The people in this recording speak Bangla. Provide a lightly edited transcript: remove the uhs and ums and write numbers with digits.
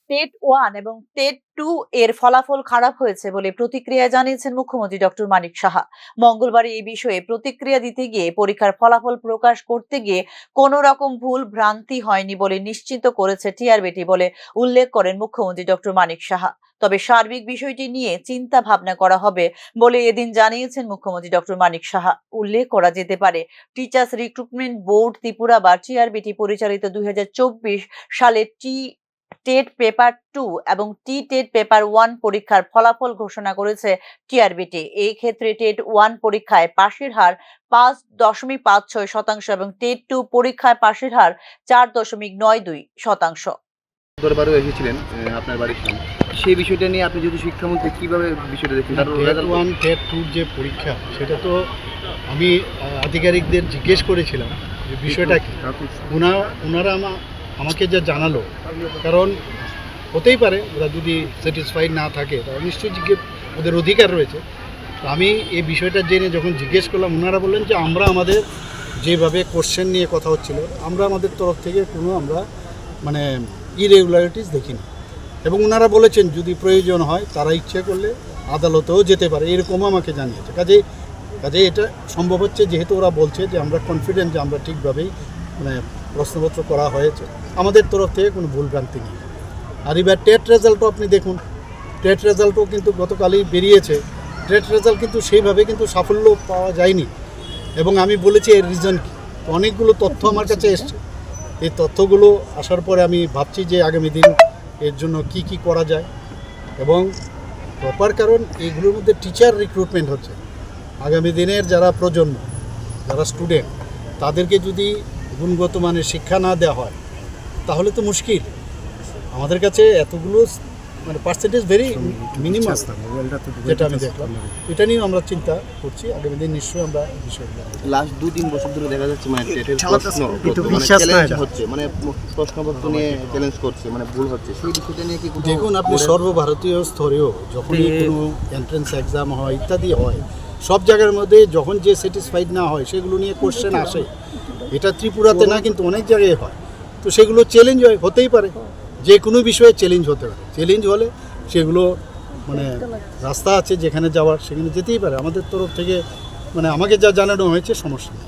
টেট 1 এবং টেট 2 এর ফলাফল খারাপ হয়েছে বলে প্রতিক্রিয়া জানিয়েছেন মুখ্যমন্ত্রী ডক্টর মানিক সাহা। মঙ্গলবার এই বিষয়ে প্রতিক্রিয়া দিতে গিয়ে পরীক্ষার ফলাফল প্রকাশ করতে গিয়ে কোনো রকম ভুল ভ্রান্তি হয়নি বলে নিশ্চিত করেছে টিআরবিটি বলে উল্লেখ করেন মুখ্যমন্ত্রী ডক্টর মানিক সাহা। তবে সার্বিক বিষয়টি নিয়ে চিন্তা ভাবনা করা হবে বলে এদিন জানিয়েছেন মুখ্যমন্ত্রী ডক্টর মানিক সাহা। উল্লেখ করা যেতে পারে, টিচার্স রিক্রুটমেন্ট বোর্ড ত্রিপুরা বা টিআরবিটি পরিচালিত 2024 সালে টেট পেপার 2 এবং টেট পেপার 1 পরীক্ষার ফলাফল ঘোষণা করেছে টিআরবিটি। এই ক্ষেত্রে টেট 1 পরীক্ষায় পাশের হার 5.56% এবং টেট 2 পরীক্ষায় পাশের হার 4.92%। দরবারও এসেছিলেন আপনার বাড়ির সামনে, সেই বিষয়টা নিয়ে আপনি যদি শিক্ষামন্ত্রী কিভাবে বিষয়টা দেখছেন? টেট 1 টেট 2 যে পরীক্ষা, সেটা তো আমি আধিকারিকদের জিজ্ঞেস করেছিলাম যে বিষয়টা কি। ওনারা আমাকে যা জানালো, কারণ হতেই পারে ওরা যদি স্যাটিসফাইড না থাকে তাহলে নিশ্চয়ই ওদের অধিকার রয়েছে। তো আমি এই বিষয়টা জেনে যখন জিজ্ঞেস করলাম, ওনারা বললেন যে আমরা আমাদের যেভাবে কোশ্চেন নিয়ে কথা হচ্ছিল, আমরা আমাদের তরফ থেকে কোনো আমরা মানে ইরেগুলারিটিস দেখিনি। এবং ওনারা বলেছেন যদি প্রয়োজন হয় তারা ইচ্ছে করলে আদালতেও যেতে পারে, এরকমও আমাকে জানিয়েছে। কাজেই এটা সম্ভব হচ্ছে, যেহেতু ওরা বলছে যে আমরা কনফিডেন্ট যে আমরা ঠিকভাবেই মানে প্রশ্নপত্র করা হয়েছে, আমাদের তরফ থেকে কোনো ভুলভ্রান্তি নেই। আর এবার টেট রেজাল্টও আপনি দেখুন, টেট রেজাল্টও কিন্তু গতকালই বেরিয়েছে। টেট রেজাল্ট কিন্তু সেইভাবে কিন্তু সাফল্য পাওয়া যায়নি। এবং আমি বলেছি এর রিজন কী, অনেকগুলো তথ্য আমার কাছে এসছে। এই তথ্যগুলো আসার পরে আমি ভাবছি যে আগামী দিন এর জন্য কি কি করা যায়। এবং প্রপার, কারণ এইগুলোর মধ্যে টিচার রিক্রুটমেন্ট হচ্ছে। আগামী দিনের যারা প্রজন্ম, যারা স্টুডেন্ট, তাদেরকে যদি গুণগত মানের শিক্ষা না দেওয়া হয় তাহলে তো মুশকিল। আমাদের কাছে এতগুলো মানে পার্সেন্টেজ ভেরি মিনিমাম, যেটা আমি দেখলাম। এটা নিয়েও আমরা চিন্তা করছি, আগামী দিন নিশ্চয়ই আমরা বিষয়গুলো। লাস্ট 2-3 বছর ধরে দেখা যাচ্ছে মানে টেটের প্রশ্ন হচ্ছে, মানে প্রশ্নপত্র নিয়ে চ্যালেঞ্জ করছে, মানে ভুল হচ্ছে, সেই বিষয়টা নিয়ে কি? দেখুন, আপনি সর্বভারতীয় স্তরেও যখনই কোনো এন্ট্রান্স এক্সাম হয় ইত্যাদি হয়, সব জায়গার মধ্যে যখন যে স্যাটিসফাইড না হয় সেগুলো নিয়ে কোশ্চেন আসে। এটা ত্রিপুরাতে না, কিন্তু অনেক জায়গায় হয়। তো সেগুলো চ্যালেঞ্জ হতেই পারে, যে কোনো বিষয়ে চ্যালেঞ্জ হতে পারে। চ্যালেঞ্জ হলে সেগুলো মানে রাস্তা আছে যেখানে যাওয়ার, সেখানে যেতেই পারে। আমাদের তরফ থেকে মানে আমাকে যা জানানো হয়েছে সমস্যা নেই।